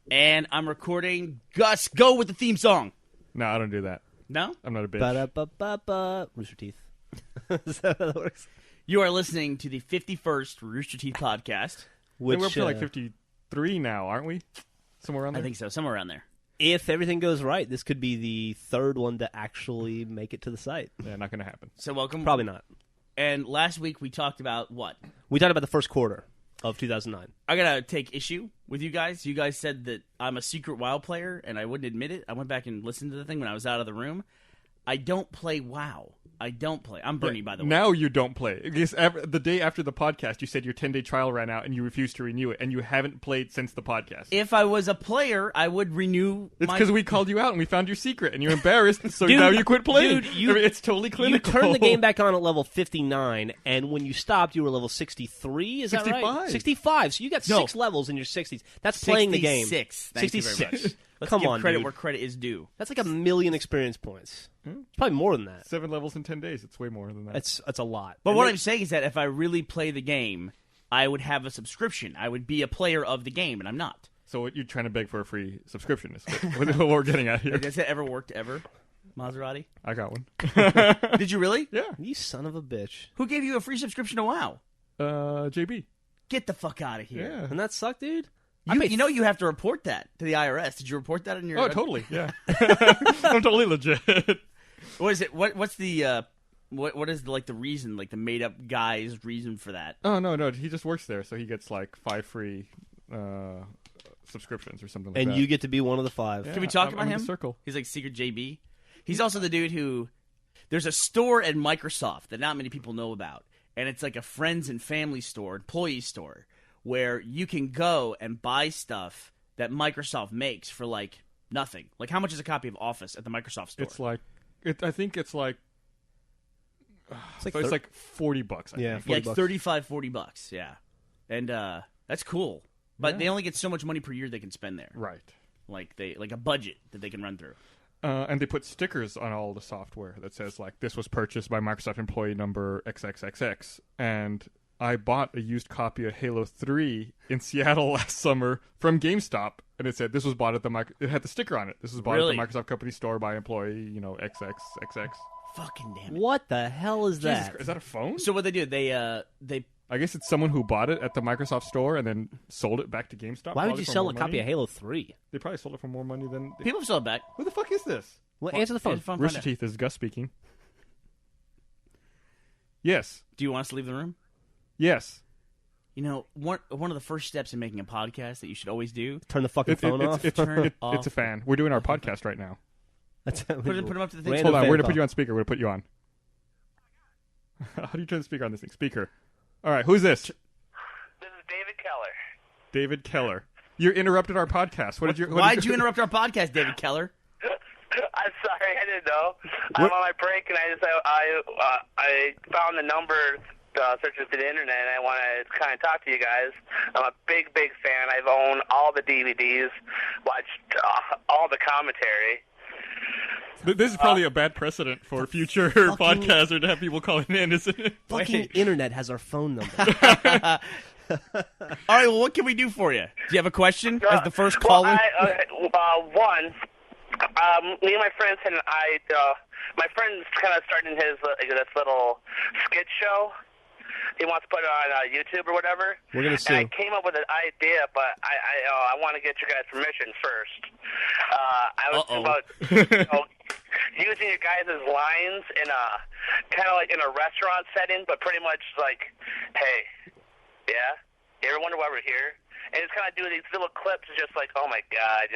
And I'm recording. Gus, go with the theme song. No, I don't do that. No? I'm not a bitch. Ba-da-ba-ba-ba. Rooster Teeth. Is that how that works? You are listening to the 51st Rooster Teeth podcast. We're up to like 53 now, aren't we? Somewhere around there? I think so. Somewhere around there. If everything goes right, this could be the third one to actually make it to the site. Yeah, not going to happen. So welcome. Probably not. And last week we talked about what? We talked about the first quarter of 2009. I got to take issue with you guys. You guys said that I'm a secret WoW player, and I wouldn't admit it. I went back and listened to the thing when I was out of the room. I don't play WoW. I don't play. I'm Bernie, by the way. Now you don't play. Because the day after the podcast, you said your 10-day trial ran out and you refused to renew it, and you haven't played since the podcast. If I was a player, I would renew. It's because we called you out and we found your secret, and you're embarrassed, so Dude, now you quit playing. Dude, it's totally clinical. You turned the game back on at level 59, and when you stopped, you were level 63. Is that 65. right? 65. So you got 6 levels in your 60s. That's playing the game. 66. Thank you very much. Let's Come give on, credit dude. where credit is due. That's like 1 million experience points. Probably more than that. 7 levels in 10 days. It's way more than that. That's a lot. But what I'm saying is that if I really play the game, I would have a subscription. I would be a player of the game, and I'm not. So what you're trying to beg for a free subscription is what we're getting at here. Has that ever worked ever, Maserati? I got one. Did you really? Yeah. You son of a bitch. Who gave you a free subscription to WoW? JB. Get the fuck out of here. Yeah. Doesn't that suck, dude? You know you have to report that to the IRS. Did you report that in your... Oh, totally. Yeah. I'm totally legit. What is it? What's the... What is the reason, like the made up guy's reason for that? Oh, no. He just works there, so he gets like 5 free subscriptions or something like that. And you get to be one of the 5. Yeah, Can we talk I'm about in him? the circle. He's like Secret JB. He's also the dude who... There's a store at Microsoft that not many people know about. And it's like a friends and family store, employee store, where you can go and buy stuff that Microsoft makes for like nothing. Like how much is a copy of Office at the Microsoft store? It's like... I think it's like... It's like $40, I Yeah, think. Yeah, like $35-$40, yeah. And that's cool. But they only get so much money per year they can spend there. Right. Like a budget that they can run through. And they put stickers on all the software that says, like, this was purchased by Microsoft employee number XXXX. And I bought a used copy of Halo 3 in Seattle last summer from GameStop. And it said, this was bought at it had the sticker on it. This was bought at the Microsoft company store by employee, XXXX. Fucking damn it. What the hell is that? Is that a phone? So what they do, they I guess it's someone who bought it at the Microsoft store and then sold it back to GameStop. Why would probably you for sell more a copy money. of Halo 3? They probably sold it for more money than... people sell it back. Who the fuck is this? Well, answer the phone. Rooster Teeth is Gus speaking. Yes. Do you want us to leave the room? Yes. You know, one of the first steps in making a podcast that you should always do. Turn the fucking phone off. It's a fan. We're doing our podcast right now. Put him up to the thing. Hold on, we're going to put you on speaker. We're going to put you on. How do you turn the speaker on this thing? Speaker. All right, who's this? This is David Keller. David Keller. You interrupted our podcast. Why'd you interrupt our podcast, David Keller? I'm sorry, I didn't know. I'm on my break, and I found the number searching through the internet, and I want to kind of talk to you guys. I'm a big fan. I've owned all the DVDs, watched all the commentary. This is probably a bad precedent for future podcasters to have people calling in, isn't it? Fucking internet has our phone number. All right, well, what can we do for you? Do you have a question as the first caller? One, me and my friends and my friend's kind of starting his this little skit show. He wants to put it on YouTube or whatever. We're gonna sue. And I came up with an idea, but I want to get your guys' permission first. I was about using your guys' lines in a kind of like in a restaurant setting, but pretty much like, hey, yeah, you ever wonder why we're here? And it's kind of doing these little clips, just like, oh my god,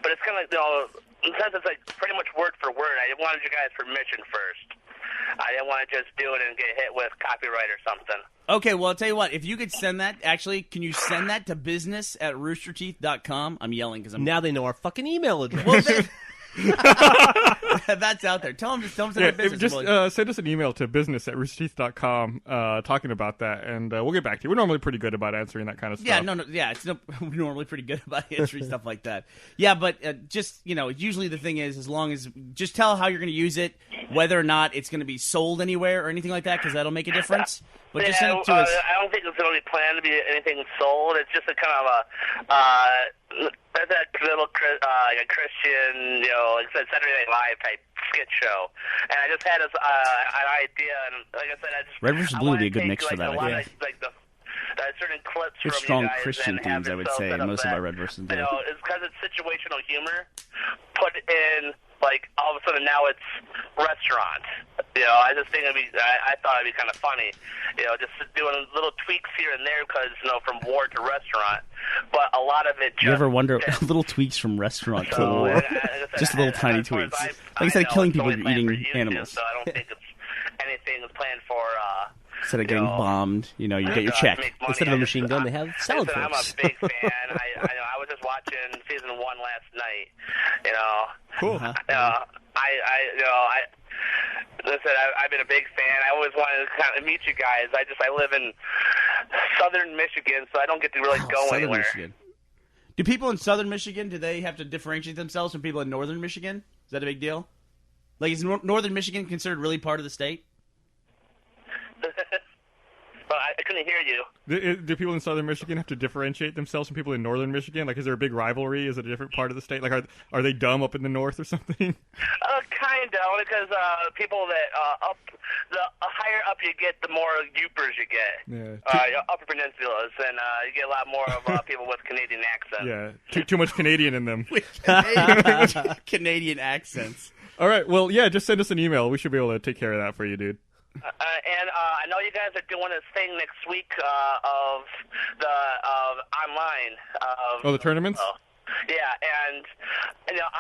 But it's kind of in a sense, it's like pretty much word for word. I wanted your guys' permission first. I didn't want to just do it and get hit with copyright or something. Okay, well, I'll tell you what. If you could send that, actually, can you send that to business@roosterteeth.com? I'm yelling because I'm... Now they know our fucking email address. Well, that's out there. Tell them to send it to business. Just send us an email to business@roosterteeth.com talking about that, and we'll get back to you. We're normally pretty good about answering that kind of stuff. We're normally pretty good about answering stuff like that. Yeah, but just, usually the thing is, as long as, just tell how you're going to use it, whether or not it's going to be sold anywhere or anything like that, because that'll make a difference. But just send it to us. I don't think it's going to be planned to be anything sold. It's just a kind of a... was that little like a Christian, like Saturday Night Live type skit show, and I just had this an idea, and like I said, Red vs. Blue would be a good mix for that. A lot of, like certain clips Good from strong you guys Christian and have themes, I would it say, set up most of that, our Red vs. Blue. It's because it's situational humor. Put in like all of a sudden now it's restaurant. I just think I thought it'd be kind of funny. Just doing little tweaks here and there because from war to restaurant. But a lot of it. You ever wonder little tweaks from restaurant to war? Just little tiny tweaks. Like instead of killing people, you're eating animals. So I don't think it's anything that's planned for. Instead of getting bombed, you get your check. Instead of a machine gun, they have salad I'm a forks. big fan. I was just watching season 1 last night. Cool. Listen, I've been a big fan. I always wanted to kind of meet you guys. I live in southern Michigan, so I don't get to really go Southern anywhere. Michigan. Do people in southern Michigan, do they have to differentiate themselves from people in northern Michigan? Is that a big deal? Like, is northern Michigan considered really part of the state? But I couldn't hear you. Do people in southern Michigan have to differentiate themselves from people in northern Michigan? Like, is there a big rivalry? Is it a different part of the state? Like, are they dumb up in the north or something? Kind of, because people that the higher up you get, the more Upers you get. Yeah. Upper peninsulas, and you get a lot more of people with Canadian accents. Yeah. Too much Canadian in them. Canadian accents. All right. Well, yeah. Just send us an email. We should be able to take care of that for you, dude. And I know you guys are doing this thing next week of the online. The tournaments? Yeah, and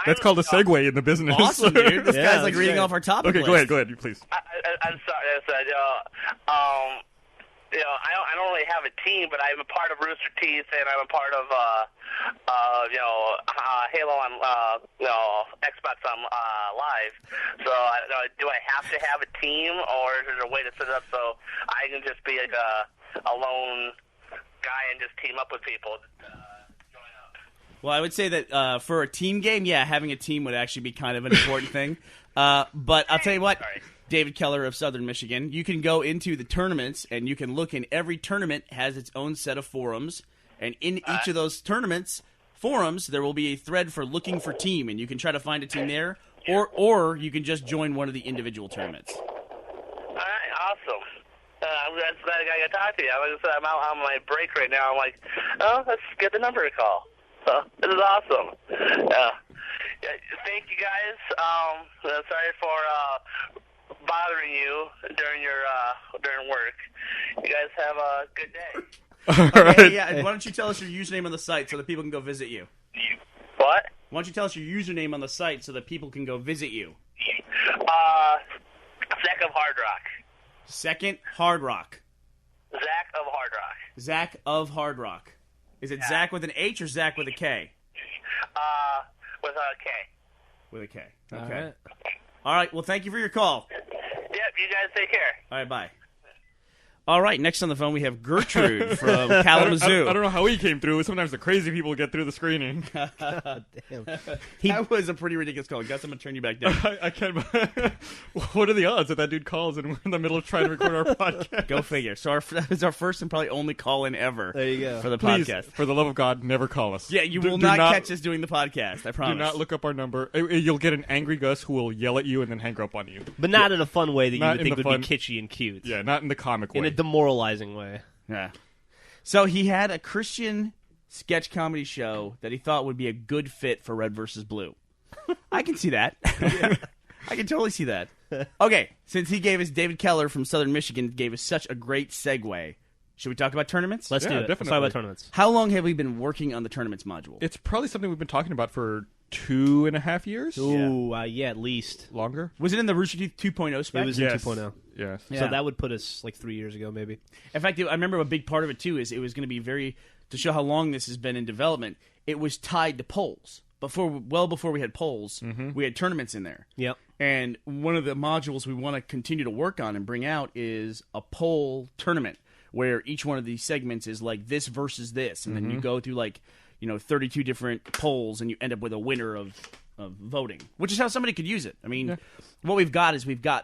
that's called a segue in the business. Awesome, dude. This guy's like that's reading great. off our topic Okay, list. go ahead, you please. I'm sorry. I said, I don't really have a team, but I'm a part of Rooster Teeth, and I'm a part of Halo on Xbox on Live. So do I have to have a team, or is there a way to set it up so I can just be like a lone guy and just team up with people? Well, I would say that for a team game, having a team would actually be kind of an important thing. But I'll tell you what, David Keller of Southern Michigan, you can go into the tournaments, and you can look in every tournament has its own set of forums. And in each of those tournaments forums, there will be a thread for looking for team, and you can try to find a team there, or you can just join one of the individual tournaments. All right, awesome. I'm glad I got to talk to you. I'm out on my break right now. I'm like, let's get the number to call. This is awesome. Thank you guys. Sorry for bothering you during work. You guys have a good day. All right. Yeah, and why don't you tell us your username on the site so that people can go visit you? What? Why don't you tell us your username on the site so that people can go visit you? Zach of Hard Rock. Second Hard Rock. Zach of Hard Rock. Zach of Hard Rock. Is it Zach with an H or Zach with a K? With a K. With a K. Okay. All right. All right. Well, thank you for your call. Yep, you guys take care. All right, bye. All right, next on the phone we have Gertrude from Kalamazoo. I don't know how he came through. Sometimes the crazy people get through the screening. Damn. That was a pretty ridiculous call. Guess I'm going to turn you back down. I can't. What are the odds that dude calls and we're in the middle of trying to record our podcast? Go figure. So that was our first and probably only call-in ever There you go. for the Please, podcast. for the love of God, never call us. Yeah, you Do will not not catch us doing the podcast, I promise. Do not look up our number. You'll get an angry Gus who will yell at you and then hang up on you. But not in a fun way that you Not would in think the would fun- be kitschy and cute. Yeah, not in the comic way. In a demoralizing way. Yeah. So he had a Christian sketch comedy show that he thought would be a good fit for Red versus Blue. I can see that. I can totally see that. Okay, since he gave us David Keller from Southern Michigan gave us such a great segue, should we talk about tournaments? Let's Yeah, do it. Let's definitely. talk about tournaments. How long have we been working on the tournaments module? It's probably something we've been talking about for 2.5 years. Ooh, yeah, at least. Longer. Was it in the Rooster Teeth 2.0 spec? It was Yes. in 2.0. Yes. Yeah. So that would put us like 3 years ago, maybe. In fact, I remember a big part of it, too, is it was going to be to show how long this has been in development, it was tied to polls. Well before we had polls, we had tournaments in there. Yep. And one of the modules we want to continue to work on and bring out is a poll tournament, where each one of these segments is like this versus this, and then you go through 32 different polls, and you end up with a winner of voting, which is how somebody could use it. I mean, what we've got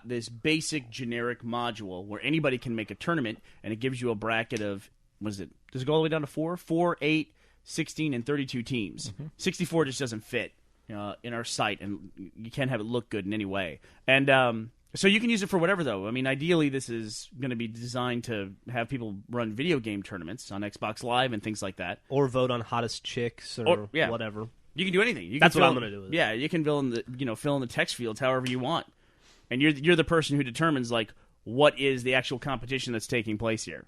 this basic generic module where anybody can make a tournament, and it gives you a bracket of, what is it? Does it go all the way down to 4, 8, 16 and 32 teams. 64 just doesn't fit in our site, and you can't have it look good in any way. And so you can use it for whatever, though. I mean, ideally, this is going to be designed to have people run video game tournaments on Xbox Live and things like that. Or vote on hottest chicks or whatever. You can do anything. That's what I'm going to do with it. Yeah, you can fill in the text fields however you want. And you're the person who determines, like, what is the actual competition that's taking place here.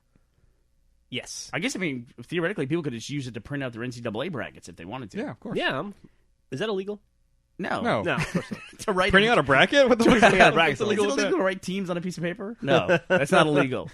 Yes. I guess, theoretically, people could just use it to print out their NCAA brackets if they wanted to. Yeah, of course. Yeah. Is that illegal? No. No. No, of course not. To write Printing out a bracket? What the fuck? Printing out a bracket. Is it illegal to write teams on a piece of paper? No, that's not illegal.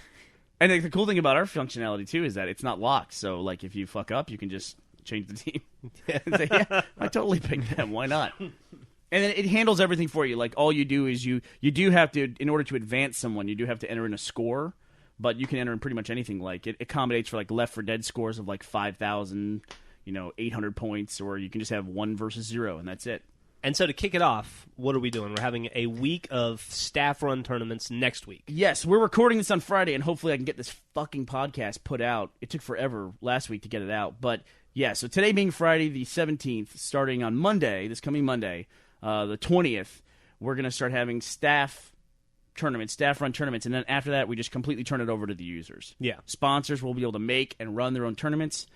And the cool thing about our functionality, too, is that it's not locked. So, like, if you fuck up, you can just change the team. And say, yeah, I totally picked them. Why not? And then it handles everything for you. Like, all you do is you do have to, in order to advance someone, you do have to enter in a score. But you can enter in pretty much anything. Like, it accommodates for, like, Left 4 Dead scores of, like, 5,000, 800 points. Or you can just have 1 versus 0, and that's it. And so to kick it off, what are we doing? We're having a week of staff-run tournaments next week. Yes, we're recording this on Friday, and hopefully I can get this fucking podcast put out. It took forever last week to get it out. But, yeah, so today being Friday the 17th, starting on Monday, this coming Monday, the 20th, we're going to start having staff-run tournaments, and then after that, we just completely turn it over to the users. Yeah. Sponsors will be able to make and run their own tournaments,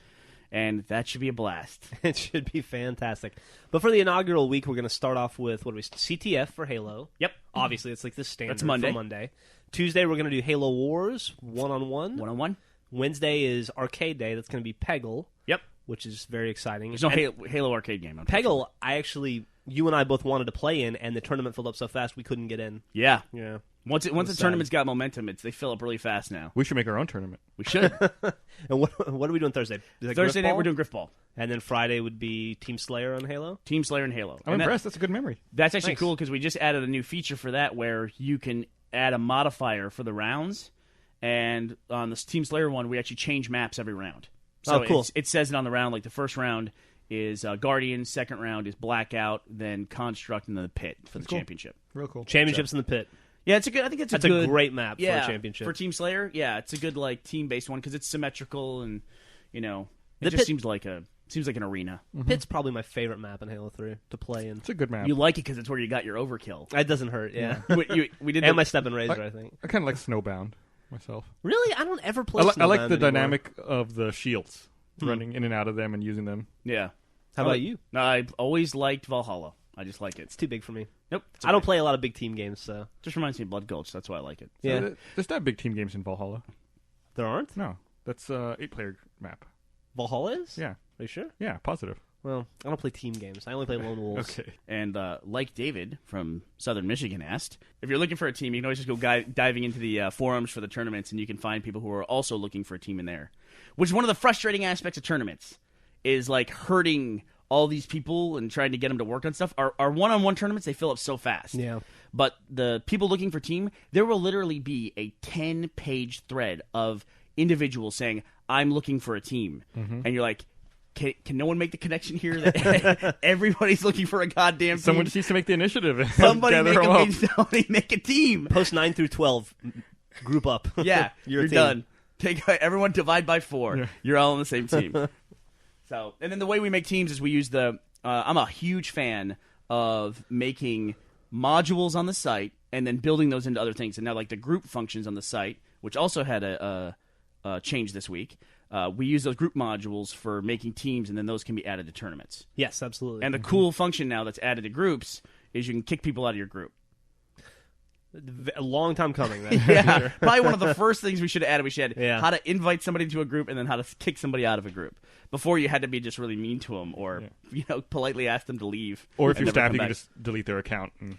and that should be a blast. It should be fantastic. But for the inaugural week, we're going to start off with, CTF for Halo. Yep. Obviously, it's like the standard That's Monday. for Monday. Tuesday, we're going to do Halo Wars, one-on-one. One-on-one. Wednesday is Arcade Day. That's going to be Peggle. Yep. Which is very exciting. There's no Halo arcade game. Peggle, you and I both wanted to play in, and the tournament filled up so fast we couldn't get in. Yeah. Yeah. Once the tournament's got momentum, they fill up really fast now. We should make our own tournament. We should. And what are we doing Thursday? Thursday night, we're doing Griffball. And then Friday would be Team Slayer on Halo? Team Slayer and Halo. I'm impressed. That's a good memory. That's actually Nice. cool because we just added a new feature for that where you can add a modifier for the rounds. And on this Team Slayer one, we actually change maps every round. So cool. It says it on the round, like the first round is Guardian, second round is Blackout, then Construct, and then the Pit for the championship. Real cool. Championships in the Pit. Yeah, it's a good. I think That's a good, a great map yeah, for a championship. for Team Slayer. Yeah, it's a good like team-based one because it's symmetrical and it The just Pit- seems like an arena. Pit's probably my favorite map in Halo 3 to play in. It's a good map. You like it because it's where you got your overkill. It doesn't hurt, yeah. we did And my Step and Razor, I think. I kind of like Snowbound myself. Really? I don't ever play I Snowbound like the anymore. dynamic of the shields, running in and out of them and using them. Yeah. How about you? No, I've always liked Valhalla. I just like it. It's too big for me. Nope. I don't play a lot of big team games, so. Just reminds me of Blood Gulch. That's why I like it. Yeah. There's not big team games in Valhalla. There aren't? No. That's a 8-player map. Valhalla is? Yeah. Are you sure? Yeah, positive. Well, I don't play team games. I only play Lone Wolves. Okay. And like David from Southern Michigan asked, if you're looking for a team, you can always just go diving into the forums for the tournaments, and you can find people who are also looking for a team in there. Which is one of the frustrating aspects of tournaments, is like hurting all these people and trying to get them to work on stuff. Our one-on-one tournaments, they fill up so fast. Yeah. But the people looking for team, there will literally be a 10-page thread of individuals saying, I'm looking for a team. And you're like, can no one make the connection here that everybody's looking for a goddamn team? Someone just needs to make the initiative. And Somebody gather them up. make a team. Post 9 through 12, group up. Yeah, You're a you're team. done. Everyone divide by 4. Yeah. You're all on the same team. So, and then the way we make teams is we use I'm a huge fan of making modules on the site and then building those into other things. And now, like the group functions on the site, which also had a change this week, we use those group modules for making teams, and then those can be added to tournaments. Yes, absolutely. And the cool function now that's added to groups is you can kick people out of your group. A long time coming, then. Yeah, probably one of the first things we should have added. We should Yeah. how to invite somebody to a group and then how to kick somebody out of a group. Before you had to be just really mean to them or politely ask them to leave. Or if and you're never staff, come you can back. just delete their account. And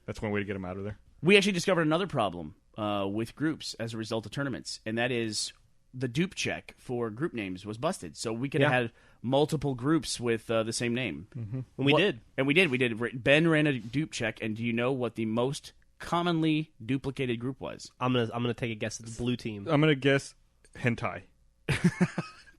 that's one way to get them out of there. We actually discovered another problem with groups as a result of tournaments, and that is the dupe check for group names was busted. So we could have had multiple groups with the same name. And we did. And we did. Ben ran a dupe check, and do you know what the most commonly duplicated group was? I'm gonna take a guess at the blue team. I'm going to guess hentai.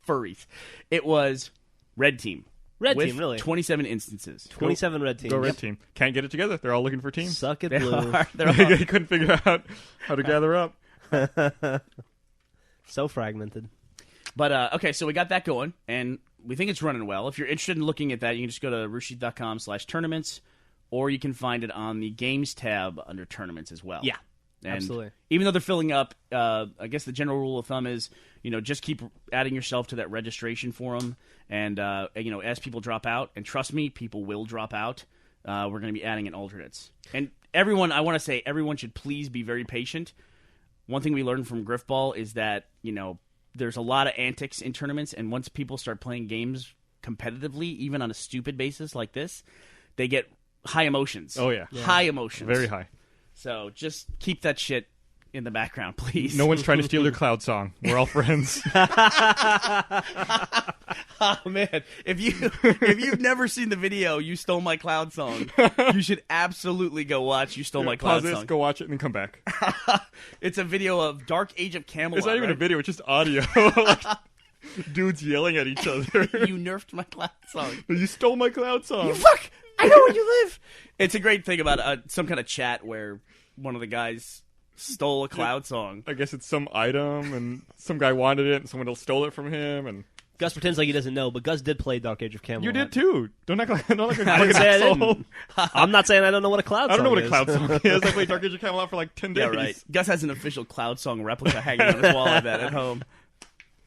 Furries. It was Red Team. Red with team, really. 27 instances. 27 red teams. Go red team. Can't get it together. They're all looking for teams. Suck it, They blue. are. They're all- They couldn't figure out how to gather up. So fragmented. But, okay, so we got that going, and we think it's running well. If you're interested in looking at that, you can just go to roosterteeth.com/tournaments, or you can find it on the games tab under tournaments as well. Yeah, and absolutely. Even though they're filling up, I guess the general rule of thumb is, just keep adding yourself to that registration forum, and as people drop out, and trust me, people will drop out. We're going to be adding in alternates, and I want to say everyone should please be very patient. One thing we learned from Griffball is that there's a lot of antics in tournaments, and once people start playing games competitively, even on a stupid basis like this, they get high emotions. Oh, yeah. High emotions. Very high. So just keep that shit in the background, please. No one's trying to steal your Cloud song. We're all friends. Oh, man. If you've never seen the video, You Stole My Cloud Song, you should absolutely go watch You Stole My Cloud Pause this, Song. go watch it, and then come back. It's a video of Dark Age of Camelot. It's not even a right? video, it's just audio. Like, dudes yelling at each other. You nerfed my Cloud Song. You stole my Cloud song. You fuck! I know where you live! It's a great thing about some kind of chat where one of the guys stole a Cloud Song. I guess it's some item, and some guy wanted it, and someone else stole it from him, and... Gus pretends like he doesn't know, but Gus did play Dark Age of Camelot. You did too. Don't act like a I didn't say I didn't. I'm not saying I don't know what a Cloud song is. I don't know what a Cloud song is. I played Dark Age of Camelot for like 10 days. Yeah, right. Gus has an official Cloud Song replica hanging on his wall, I bet, at home.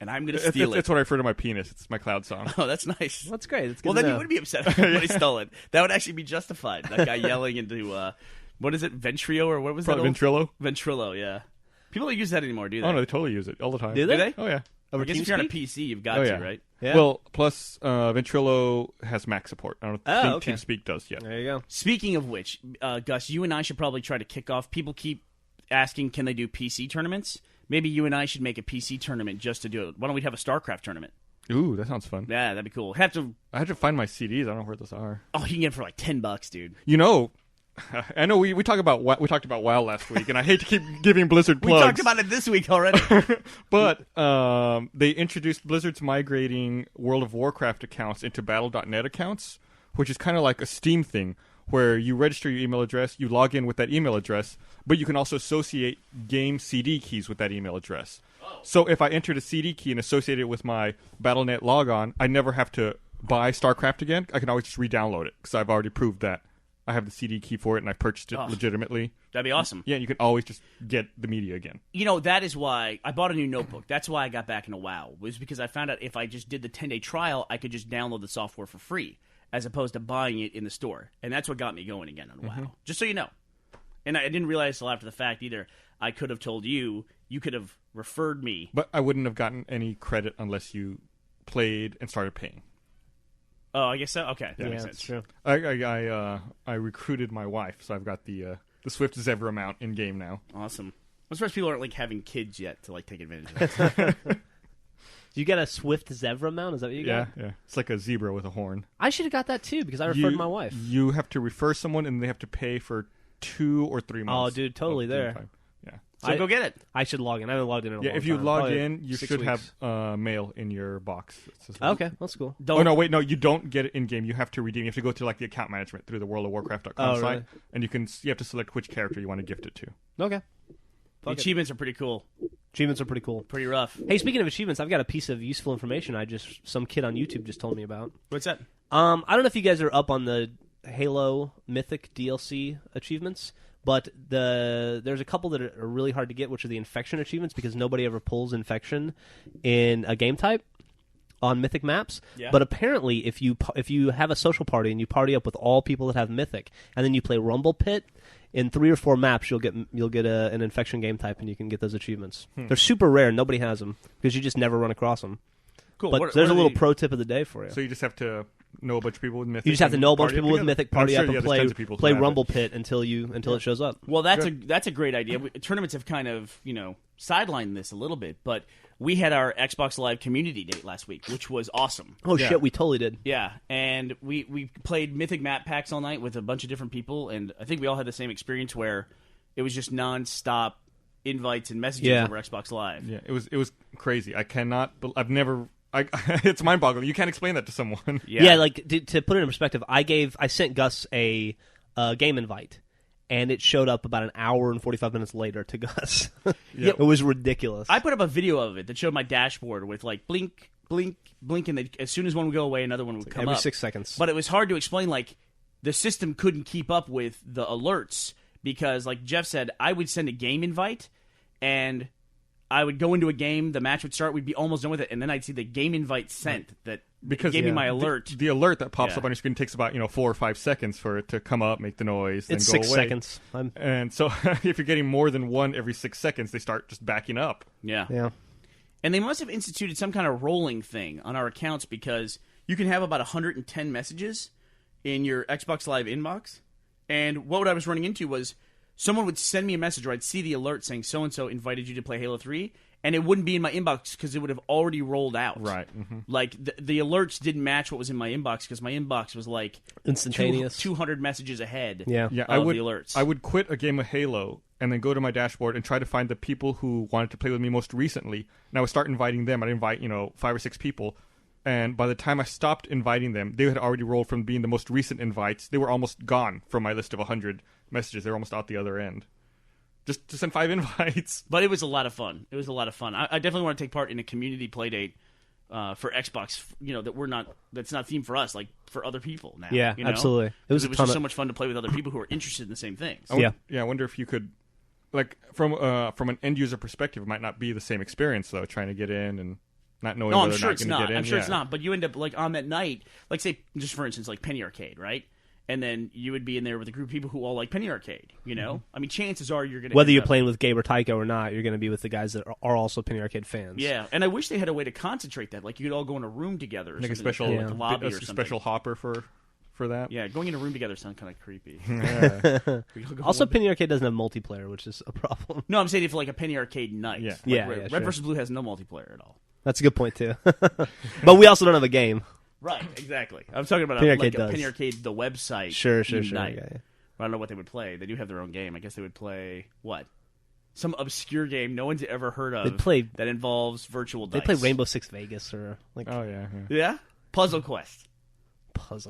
And I'm going to steal it. That's what I refer to my penis. It's my Cloud song. Oh, that's nice. That's great. That's good Well, to then know. you would be upset if somebody stole it. That would actually be justified. That guy yelling into, what is it, Ventrio, or what was that? Ventrilo? Ventrilo, yeah. People don't use that anymore, do they? Oh, no, they totally use it all the time. Do Do they? Oh, yeah. I guess if you're on a TeamSpeak? PC, you've got Oh, to, yeah. right? Yeah. Well, plus Ventrilo has Mac support. I don't think okay. TeamSpeak does yet. There you go. Speaking of which, Gus, you and I should probably try to kick off. People keep asking, can they do PC tournaments? Maybe you and I should make a PC tournament just to do it. Why don't we have a StarCraft tournament? Ooh, that sounds fun. Yeah, that'd be cool. I have to find my CDs. I don't know where those are. Oh, you can get it for like $10, dude. I know we talked about WoW last week, and I hate to keep giving Blizzard We plugs. talked about it this week already. But they introduced Blizzard's migrating World of Warcraft accounts into Battle.net accounts, which is kind of like a Steam thing, where you register your email address, you log in with that email address, but you can also associate game CD keys with that email address. So if I entered a CD key and associated it with my Battle.net logon, I never have to buy StarCraft again. I can always just re-download it, because I've already proved that I have the CD key for it, and I purchased it legitimately. That'd be awesome. Yeah, you can always just get the media again. That is why I bought a new notebook. That's why I got back into WoW, was because I found out if I just did the 10-day trial, I could just download the software for free, as opposed to buying it in the store. And that's what got me going again on WoW. Just so you know. And I didn't realize till after the fact either. I could have told you, you could have referred me. But I wouldn't have gotten any credit unless you played and started paying. Oh, I guess so? Okay, that makes sense. True. I recruited my wife, so I've got the Swift Zevra amount in game now. Awesome. I'm surprised people aren't like having kids yet to like take advantage of it. You got a Swift Zevra mount? Is that what you got? Yeah. It's like a zebra with a horn. I should have got that too because I referred my wife. You have to refer someone, and they have to pay for 2 or 3 months. Oh, dude, totally of there. time. Yeah. So go get it. I should log in. I haven't logged in a long Yeah, time. if you log Probably in, you 6 should weeks. have mail in your box. Okay, that's cool. Don't, Oh, no, wait, no, you don't get it in-game. You have to redeem. You have to go to like the account management through the WorldOfWarcraft.com Oh, site, really? and you have to select which character you want to gift it to. Okay. The achievements are pretty cool. Achievements are pretty cool. Pretty rough. Hey, speaking of achievements, I've got a piece of useful information some kid on YouTube just told me about. What's that? I don't know if you guys are up on the Halo Mythic DLC achievements, but there's a couple that are really hard to get, which are the infection achievements, because nobody ever pulls infection in a game type on Mythic maps. Yeah. But apparently, if you have a social party and you party up with all people that have Mythic, and then you play Rumble Pit, in 3 or 4 maps you'll get an infection game type, and you can get those achievements. They're super rare. Nobody has them because you just never run across them. Cool. But there's a little pro tip of the day for you. So you just have to know a bunch of people with Mythic. You just have to know a bunch of party people with together. Mythic, I'm party sure, up, yeah, and there's tons of people who play have Rumble it. Pit until it shows up. Well, that's a great idea. Tournaments have kind of sidelined this a little bit, but we had our Xbox Live community date last week, which was awesome. Oh Yeah. shit, we totally did. Yeah, and we played Mythic map packs all night with a bunch of different people, and I think we all had the same experience where it was just nonstop invites and messages over Xbox Live. Yeah, it was crazy. I cannot. I've never. It's mind-boggling. You can't explain that to someone. Yeah, like to put it in perspective, I sent Gus a game invite, and it showed up about an hour and 45 minutes later to Gus. Yeah. It was ridiculous. I put up a video of it that showed my dashboard with like blink, blink, blink, and as soon as one would go away, another one would come every up. 6 seconds. But it was hard to explain. Like the system couldn't keep up with the alerts because, like Jeff said, I would send a game invite, and I would go into a game. The match would start. We'd be almost done with it, and then I'd see the game invite sent that gave me my alert. The alert that pops up on your screen takes about 4 or 5 seconds for it to come up, make the noise, then it's go 6 away. seconds. And so if you're getting more than one every 6 seconds, they start just backing up. Yeah. And they must have instituted some kind of rolling thing on our accounts because you can have about 110 messages in your Xbox Live inbox. And what I was running into was someone would send me a message, or I'd see the alert saying so-and-so invited you to play Halo 3, and it wouldn't be in my inbox because it would have already rolled out. Right. Mm-hmm. Like, the alerts didn't match what was in my inbox because my inbox was like instantaneous. 200 messages ahead Yeah, of I would, the alerts. I would quit a game of Halo and then go to my dashboard and try to find the people who wanted to play with me most recently. And I would start inviting them. I'd invite, 5 or 6 people. And by the time I stopped inviting them, they had already rolled from being the most recent invites. They were almost gone from my list of 100 messages. They were almost out the other end. Just to send 5 invites. But it was a lot of fun. It was a lot of fun. I definitely want to take part in a community playdate for Xbox, that's not themed for us, like for other people now. Yeah, absolutely. It was just so much fun to play with other people who are interested in the same things. I wonder if you could, like, from an end user perspective, it might not be the same experience though. Trying to get in and not knowing. No, whether I'm sure or not it's you're gonna not. Get in. I'm sure it's not. But you end up like on that night, like say just for instance, like Penny Arcade, right? And then you would be in there with a group of people who all like Penny Arcade, Mm-hmm. I mean, chances are you're going to... Whether you're playing with Gabe or Tycho or not, you're going to be with the guys that are also Penny Arcade fans. Yeah, and I wish they had a way to concentrate that. Like, you could all go in a room together or like a something. special, Like a lobby or something. special hopper for that. Yeah, going in a room together sounds kind of creepy. Yeah. Also, Penny Arcade doesn't have multiplayer, which is a problem. No, I'm saying if like a Penny Arcade night. Yeah. Like Yeah, Red sure. vs. Blue has no multiplayer at all. That's a good point, too. But we also don't have a game. Right, exactly. I'm talking about Penny a Arcade does. Penny Arcade, the website. Sure. Night. Yeah. I don't know what they would play. They do have their own game. I guess they would play, what? Some obscure game no one's ever heard of that involves virtual dice. They play Rainbow Six Vegas or like... Oh, yeah. Yeah? Puzzle Quest.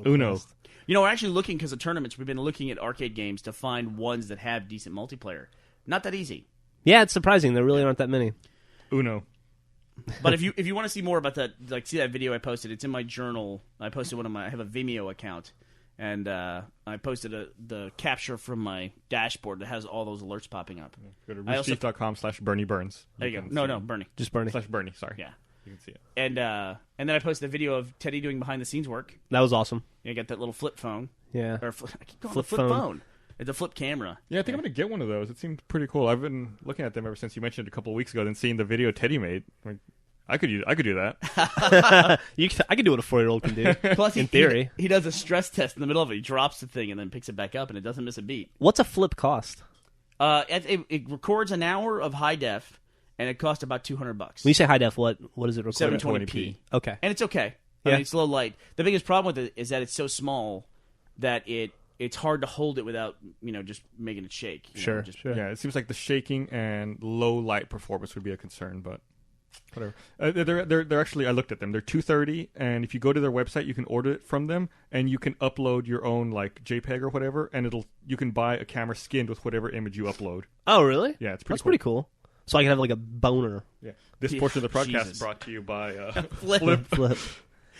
Uno. Quest. We're actually looking, because of tournaments, we've been looking at arcade games to find ones that have decent multiplayer. Not that easy. Yeah, it's surprising. There really aren't that many. Uno. But if you want to see more about that, like see that video I posted, it's in my journal. I posted I have a Vimeo account, and I posted the capture from my dashboard that has all those alerts popping up. Go to roosterteeth.com/Bernie Burns. There you go. No, Bernie. Just Bernie. /Bernie, sorry. Yeah. You can see it. And then I posted a video of Teddy doing behind the scenes work. That was awesome. You got that little flip phone. Yeah. Or I keep calling Flip it flip phone. phone. It's a flip camera. Yeah, I think I'm going to get one of those. It seemed pretty cool. I've been looking at them ever since you mentioned it a couple of weeks ago, then seeing the video Teddy made. Like, I could do that. I could do what a 4-year-old can do. Plus, in theory. he does a stress test in the middle of it. He drops the thing and then picks it back up, and it doesn't miss a beat. What's a flip cost? It records an hour of high def, and it costs about $200. When you say high def, what does it record? 720p. Okay. And it's okay. I mean, it's low light. The biggest problem with it is that it's so small that it's hard to hold it without just making it shake. Sure. Yeah, it seems like the shaking and low light performance would be a concern, but whatever. They're actually, I looked at them. They're $230, and if you go to their website, you can order it from them, and you can upload your own like JPEG or whatever, and you can buy a camera skinned with whatever image you upload. Oh, really? Yeah, it's That's pretty cool. So I can have like a boner. Yeah. This portion of the podcast Jesus. is brought to you by Flip.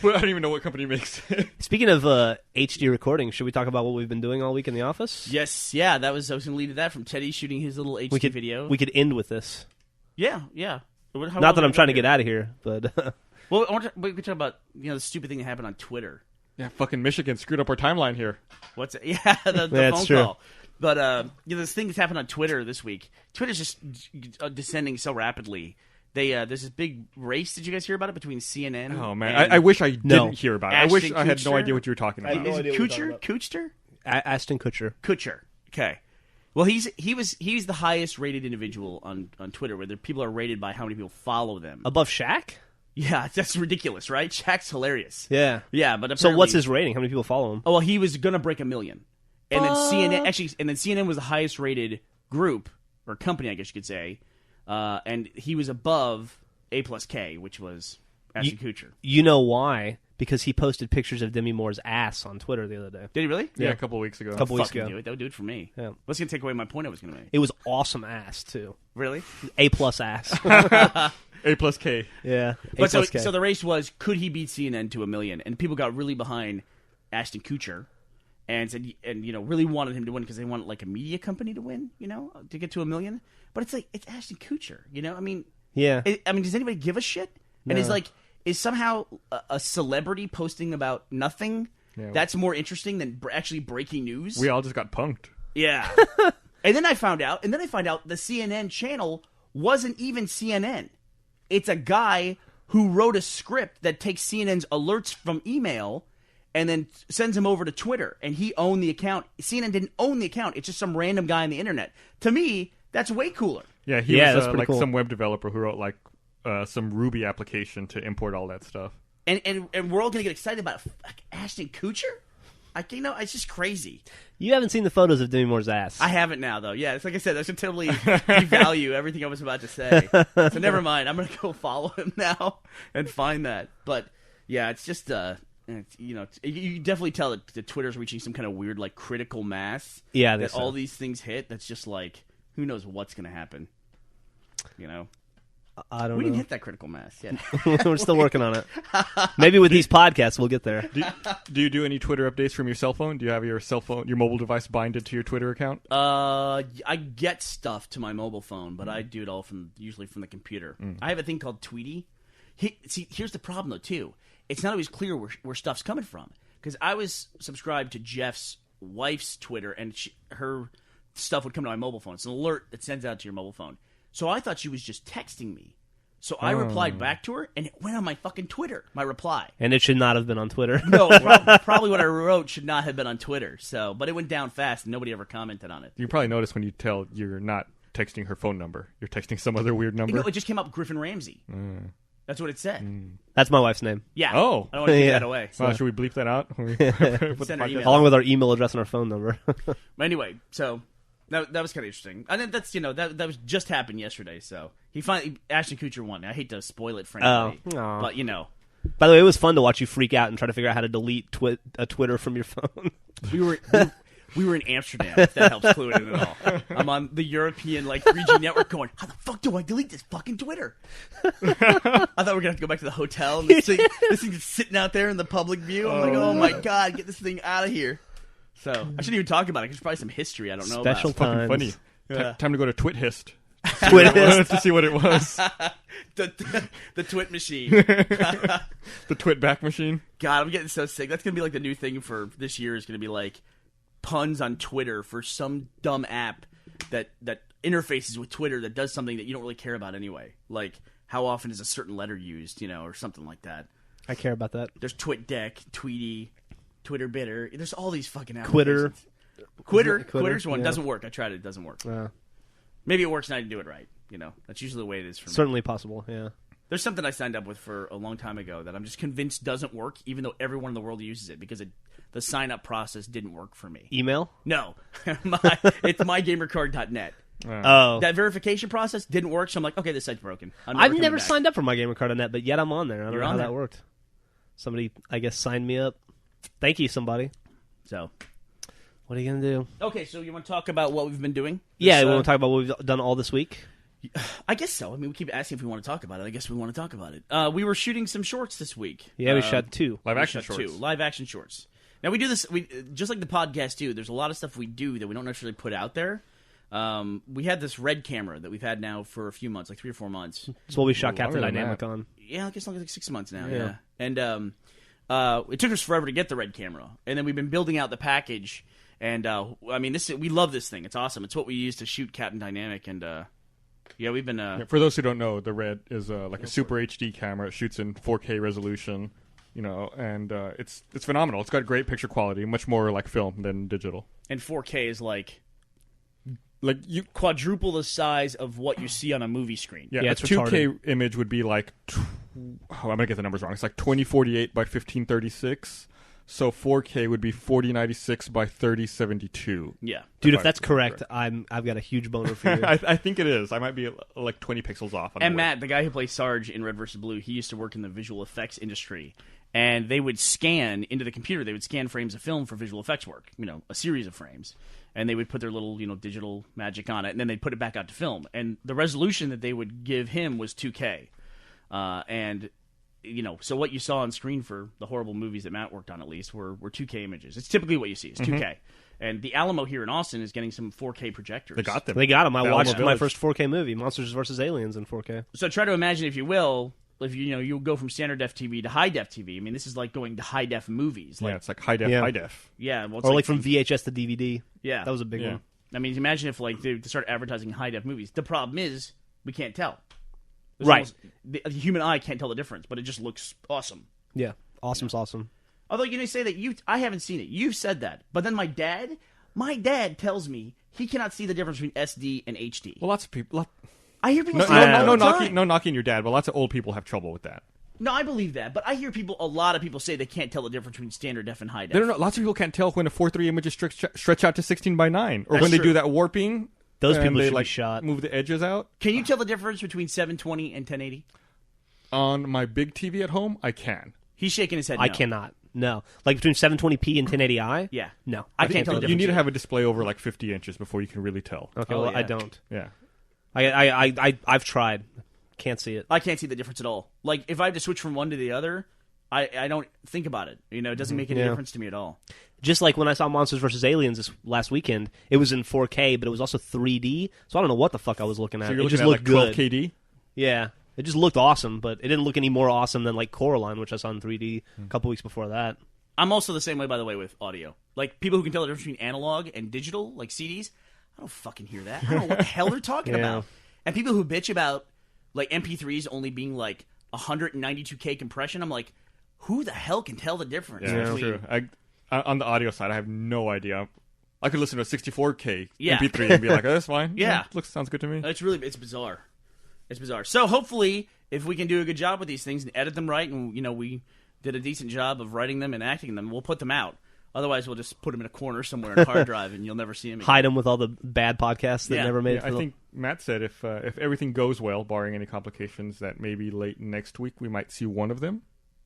Well, I don't even know what company makes it. Speaking of HD recording, should we talk about what we've been doing all week in the office? Yes, yeah. I was going to lead to that from Teddy shooting his little HD video. We could end with this. Yeah. Not that I'm trying to get out of here, but well, we could talk about the stupid thing that happened on Twitter. Yeah, fucking Michigan screwed up our timeline here. What's it? Yeah, the That's phone true. call. But this thing that's happened on Twitter this week. Twitter's just descending so rapidly. There's this big race. Did you guys hear about it between CNN? Oh man, I wish I didn't hear about it. I wish Ashton I had no Kutcher? idea what you were talking about. Is it Kutcher? Ashton Kutcher. Kutcher. Okay. Well, he's the highest rated individual on Twitter, where people are rated by how many people follow them. Above Shaq? Yeah, that's ridiculous, right? Shaq's hilarious. Yeah. Yeah, but So what's his rating? How many people follow him? Oh, well, he was gonna break 1 million, and then CNN was the highest rated group or company, I guess you could say, and he was above A+K, which was Ashton Kutcher. You know why? Because he posted pictures of Demi Moore's ass on Twitter the other day. Did he really? Yeah, a couple of weeks ago. Couple weeks Fucking ago. do it. That would do it for me. Yeah. What's gonna take away my point I was gonna make? It was awesome ass too. Really? A+ ass. A plus K. Yeah. But so, A plus K. so the race was, could he beat CNN to 1 million? And people got really behind Ashton Kutcher and said, and really wanted him to win because they wanted like a media company to win, to get to 1 million. But it's like, it's Ashton Kutcher, I mean, yeah. Does anybody give a shit? And is somehow a celebrity posting about nothing that's more interesting than actually breaking news? We all just got punked. Yeah. And then I found out the CNN channel wasn't even CNN. It's a guy who wrote a script that takes CNN's alerts from email and then sends them over to Twitter. And he owned the account. CNN didn't own the account. It's just some random guy on the internet. To me, that's way cooler. Yeah, he that's was pretty like cool. some web developer who wrote like some Ruby application to import all that stuff. And we're all going to get excited about Ashton Kutcher? It's just crazy. You haven't seen the photos of Demi Moore's ass. I haven't now, though. Yeah, it's like I said, I should totally devalue everything I was about to say. So never mind. I'm going to go follow him now and find that. But, yeah, it's just, you definitely tell that Twitter's reaching some kind of weird, like, critical mass. Yeah, that all these things hit. That's just like, who knows what's going to happen, I don't We know. didn't hit that critical mass yet. We're still working on it. Maybe with these podcasts, we'll get there. Do you do any Twitter updates from your cell phone? Do you have your cell phone, your mobile device binded to your Twitter account? I get stuff to my mobile phone, but I do it all usually from the computer. I have a thing called Tweety. Here's the problem, though, too. It's not always clear where stuff's coming from. Because I was subscribed to Jeff's wife's Twitter, and her stuff would come to my mobile phone. It's an alert that sends out to your mobile phone. So I thought she was just texting me. So I replied back to her, and it went on my fucking Twitter, my reply. And it should not have been on Twitter. No, probably what I wrote should not have been on Twitter. But it went down fast, and nobody ever commented on it. You probably notice when you tell you're not texting her phone number. You're texting some other weird number. It just came up Griffin Ramsey. That's what it said. That's my wife's name. Yeah. Oh. I don't want to give Yeah. that away. Wow, should we bleep that out? Send her email. Along with our email address and our phone number. Anyway, so that was kind of interesting. And then that's that was just happened yesterday. So he finally Ashton Kutcher won. I hate to spoil it for anybody, aw. but By the way, it was fun to watch you freak out and try to figure out how to delete a Twitter from your phone. we were in Amsterdam. If that helps clue it in at all. I'm on the European 3G network, going, how the fuck do I delete this fucking Twitter? I thought we were gonna have to go back to the hotel. And this thing is sitting out there in the public view. I'm like, oh my god, get this thing out of here. So I shouldn't even talk about it. 'Cause there's probably some history I don't know Special about. Fucking funny. Yeah. Time to go to TwitHist. Twitter. To see what it was. the twit machine. The twit back machine. God, I'm getting so sick. That's gonna be like the new thing for this year. Is gonna be like puns on Twitter for some dumb app that interfaces with Twitter that does something that you don't really care about anyway. Like how often is a certain letter used, or something like that. I care about that. There's TwitDeck, Tweety, Twitter Bitter. There's all these fucking Quitter. applications. Quitter's one yeah. doesn't work. I tried it. It doesn't work. Maybe it works and I didn't do it right. That's usually the way it is for me. Certainly possible, yeah. There's something I signed up with for a long time ago that I'm just convinced doesn't work, even though everyone in the world uses it, because the sign-up process didn't work for me. Email? No. It's mygamercard.net. Oh. That verification process didn't work, so I'm like, okay, this site's broken. I've never signed up for MyGamerCard.net, but yet I'm on there. I don't You're know how on that there. worked. Somebody, I guess, signed me up. Thank you, somebody. So, what are you going to do? okay, so you want to talk about what we've been doing? Yeah, we want to talk about what we've done all this week. I guess so. I mean, we keep asking if we want to talk about it. I guess we want to talk about it. We were shooting some shorts this week. Yeah, we shot 2. Live We action shot shorts. 2 live action shorts. Now we do this. We just like the podcast too. There's a lot of stuff we do that we don't necessarily put out there. We had this Red camera that we've had now for a few months, like 3 or 4 months. It's what we shot Ooh, Captain longer than Dynamic that. on. Yeah, I guess like 6 months now. Yeah. Yeah, and it took us forever to get the Red camera, and then we've been building out the package. And I mean, we love this thing. It's awesome. It's what we use to shoot Captain Dynamic, and yeah, we've been. Yeah, for those who don't know, the Red is like a super HD camera. It shoots in 4K resolution, and it's phenomenal. It's got great picture quality, much more like film than digital. And 4K is like you quadruple the size of what you see on a movie screen. Yeah, Yeah, a it's 2K image would be like, I'm going to get the numbers wrong. It's like 2048 by 1536. So 4K would be 4096 by 3072. Yeah. Dude, If if that's I- correct, I've got a huge boner for you. I think it is. I might be like 20 pixels off. On And the Matt, the guy who plays Sarge in Red vs. Blue, he used to work in the visual effects industry. And they would scan into the computer. They would scan frames of film for visual effects work, a series of frames. And they would put their little, digital magic on it, and then they'd put it back out to film. And the resolution that they would give him was 2K. And so what you saw on screen for the horrible movies that Matt worked on, at least, were 2K images. It's typically what you see. It's 2K. And the Alamo here in Austin is getting some 4K projectors. They got them. They got them. I The watched Alamo my Village. first 4K movie, Monsters vs. Aliens, in 4K. So try to imagine, if you will, if you go from standard def TV to high def TV. I mean, this is like going to high def movies. Yeah, it's like high def. Yeah, well, it's Or like from VHS to DVD. Yeah. That was a big one. I mean, imagine if they start advertising high def movies. The problem is we can't tell. Right. The human eye can't tell the difference, but it just looks awesome. Yeah. Awesome's awesome. Although say that I haven't seen it. You've said that, but then my dad tells me he cannot see the difference between SD and HD. Well, lots of people. I hear people No, say that no, all the no, time. no knocking your dad, but lots of old people have trouble with that. No, I believe that, but I hear a lot of people say they can't tell the difference between standard def and high def. No, lots of people can't tell when a 4:3 image is stretch out to 16:9, or That's when they true. do that warping. Those and people they, should be like, shot. Move the edges out. Can you tell the difference between 720 and 1080? On my big TV at home, I can. He's shaking his head. I no. cannot. No. Like between 720p and 1080i? Yeah. No. I can't tell the difference. You need to either. have a display over like 50 inches before you can really tell. Okay, Oh, well, yeah. I don't. Yeah. I've tried. Can't see it. I can't see the difference at all. Like, if I have to switch from one to the other, I don't think about it. It doesn't make any Yeah. difference to me at all. Just like when I saw Monsters vs. Aliens this last weekend, it was in 4K, but it was also 3D, so I don't know what the fuck I was looking at. So you're It looking just at looked like 12 good. KD. Yeah. It just looked awesome, but it didn't look any more awesome than like Coraline, which I saw in 3D a couple weeks before that. I'm also the same way, by the way, with audio. Like, people who can tell the difference between analog and digital, like CDs, I don't fucking hear that. I don't know what the hell they're talking Yeah. about. And people who bitch about, like, MP3s only being, like, 192K compression, I'm like, who the hell can tell the difference? Yeah, that's between... true. On the audio side, I have no idea. I could listen to a 64K Yeah. MP3 and be like, oh, that's fine. Yeah. Sounds good to me. It's bizarre. It's bizarre. So hopefully, if we can do a good job with these things and edit them right, and we did a decent job of writing them and acting them, we'll put them out. Otherwise, we'll just put them in a corner somewhere in a hard drive, and you'll never see them again. Hide them with all the bad podcasts that Yeah. never made Yeah, it. I think Matt said if everything goes well, barring any complications, that maybe late next week we might see one of them.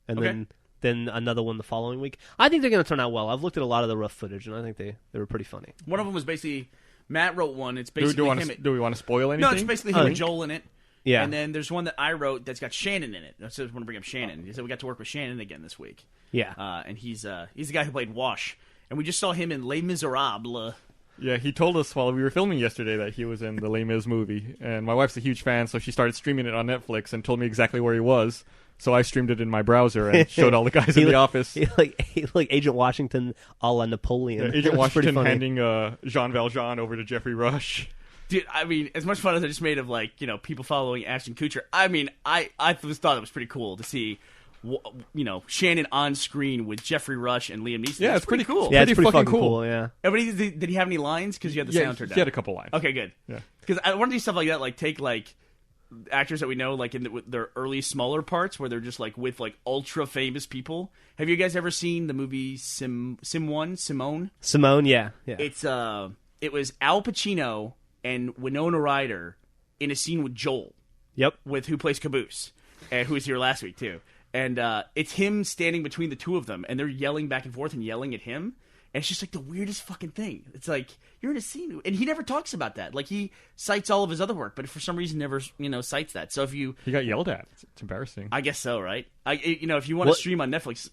and Okay. then another one the following week. I think they're going to turn out well. I've looked at a lot of the rough footage, and I think they were pretty funny. One of them was basically Matt wrote one. It's Do basically we him. want to spoil anything? No, it's basically him and Joel in it. Yeah. And then there's one that I wrote that's got Shannon in it. I just want to bring up Shannon. He said we got to work with Shannon again this week. Yeah. And he's the guy who played Wash. And we just saw him in Les Miserables. Yeah, he told us while we were filming yesterday that he was in the Les Mis movie, and my wife's a huge fan, so she started streaming it on Netflix and told me exactly where he was. So I streamed it in my browser and showed all the guys in the office. He like Agent Washington a la Napoleon. Agent It was pretty Washington funny. handing Jean Valjean over to Jeffrey Rush. Dude, I mean, as much fun as I just made of, like, people following Ashton Kutcher, I mean, I just thought it was pretty cool to see, Shannon on screen with Jeffrey Rush and Liam Neeson. Yeah, That's it's pretty cool. Yeah, it's Pretty pretty fucking fucking cool. cool. Yeah. Everybody, did he have any lines? Because you had the sound turned down. He had a couple lines. Okay, good. Yeah. Because I want to do stuff like that, like take like actors that we know, like in their early smaller parts, where they're just like with like ultra famous people. Have you guys ever seen the movie Simone? Simone, yeah. It's it was Al Pacino and Winona Ryder in a scene with Joel, Yep. with who plays Caboose, who was here last week too. And it's him standing between the two of them, and they're yelling back and forth and yelling at him. And it's just like the weirdest fucking thing. It's like you're in a scene, and he never talks about that. Like he cites all of his other work, but for some reason never cites that. So if you, He got yelled at. It's embarrassing. I guess so, right? If you want to stream on Netflix,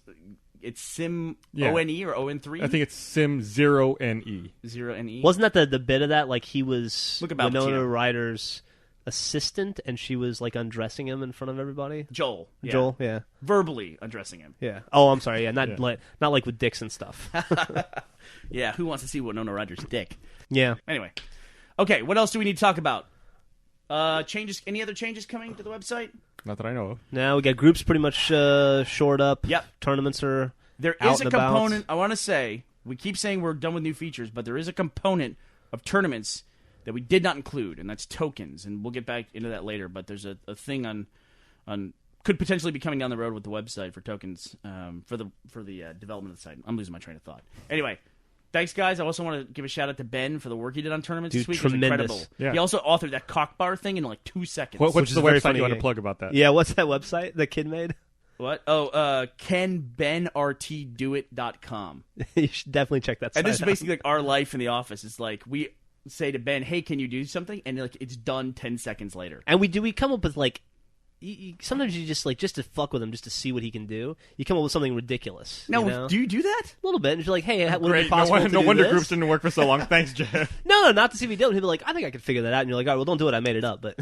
it's Sim ONE or ON3. I think it's Sim 0NE. 0NE. Wasn't that the bit of that? Like he was Look about Winona Pacino. Ryder's assistant, and she was like undressing him in front of everybody. Joel. Yeah. Joel, yeah, verbally undressing him. yeah. Oh, I'm sorry, yeah, not Yeah. not like with dicks and stuff. Yeah, who wants to see Winona Ryder's dick? Yeah. Anyway, okay. What else do we need to talk about? Changes? Any other changes coming to the website? Not that I know of. Now we got groups pretty much shored up. Yep. Tournaments are There out is a and about. component. I want to say we keep saying we're done with new features, but there is a component of tournaments that we did not include, and that's tokens. And we'll get back into that later. But there's a thing on could potentially be coming down the road with the website for tokens for the development of the site. I'm losing my train of thought. Anyway. Thanks, guys. I also want to give a shout out to Ben for the work he did on tournaments Dude, this week. tremendous. It was incredible. Yeah. He also authored that cock bar thing in like 2 seconds. What's Which is the very website funny you want to game. plug about that? Yeah, what's that website the kid made? What? Oh, canbenrtdoit.com. You should definitely check that site And this is out. basically like our life in the office. It's like we say to Ben, "Hey, can you do something?" And like it's done 10 seconds later. And we come up with like sometimes you just to fuck with him, just to see what he can do. You come up with something ridiculous. No, you know? do you do that? A little bit. And you're like, hey, would it be Great. possible to No do wonder this? groups didn't work for so long. Thanks, Jeff. No, not to see if he did. He'd be like, I think I could figure that out. And you're like, all right, well, don't do it. I made it up. But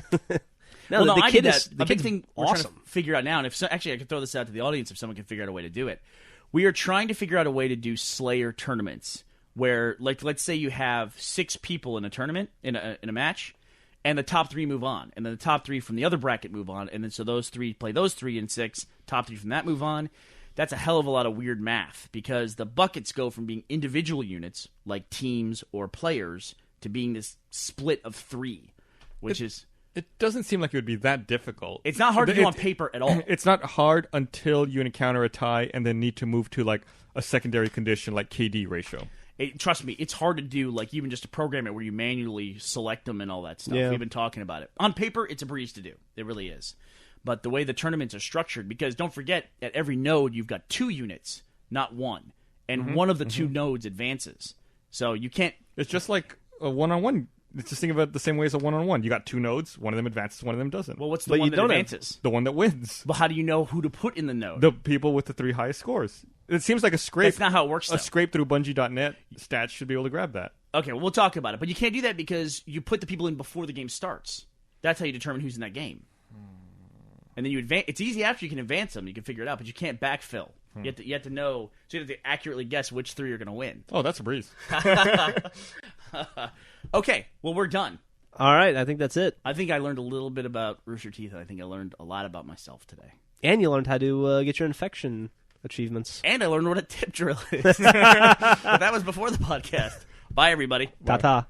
no, Well, the I kid did is that. the A big kid's thing we're trying awesome. to figure out now, and actually I could throw this out to the audience if someone can figure out a way to do it. We are trying to figure out a way to do Slayer tournaments where, like, let's say you have 6 people in a tournament in a match, and the top 3 move on, and then the top 3 from the other bracket move on, and then so those 3 play those 3 and 6, top 3 from that move on. That's a hell of a lot of weird math because the buckets go from being individual units like teams or players to being this split of 3, which is. It doesn't seem like it would be that difficult. It's not hard to do on paper at all. It's not hard until you encounter a tie and then need to move to like a secondary condition like KD ratio. Trust me, it's hard to do, like, even just to program it where you manually select them and all that stuff. Yeah. We've been talking about it. On paper, it's a breeze to do. It really is. But the way the tournaments are structured, because don't forget, at every node, you've got 2 units, not 1. And one of the 2 nodes advances. So you can't... It's just like a one-on-one. It's just think of it the same way as a one-on-one. You got 2 nodes. One of them advances, one of them doesn't. Well, what's the But one you that don't have- advances? The one that wins. Well, how do you know who to put in the node? The people with the 3 highest scores. It seems like a scrape. That's not how it works, though. A scrape through Bungie.net stats should be able to grab that. Okay, well, we'll talk about it. But you can't do that because you put the people in before the game starts. That's how you determine who's in that game. And then you advance. It's easy after you can advance them. You can figure it out, but you can't backfill. You have to know. So you have to accurately guess which 3 are going to win. Oh, that's a breeze. Okay, well, we're done. All right, I think that's it. I think I learned a little bit about Rooster Teeth, and I think I learned a lot about myself today. And you learned how to get your infection achievements. And I learned what a tip drill is. But that was before the podcast. Bye, everybody. Ta-ta.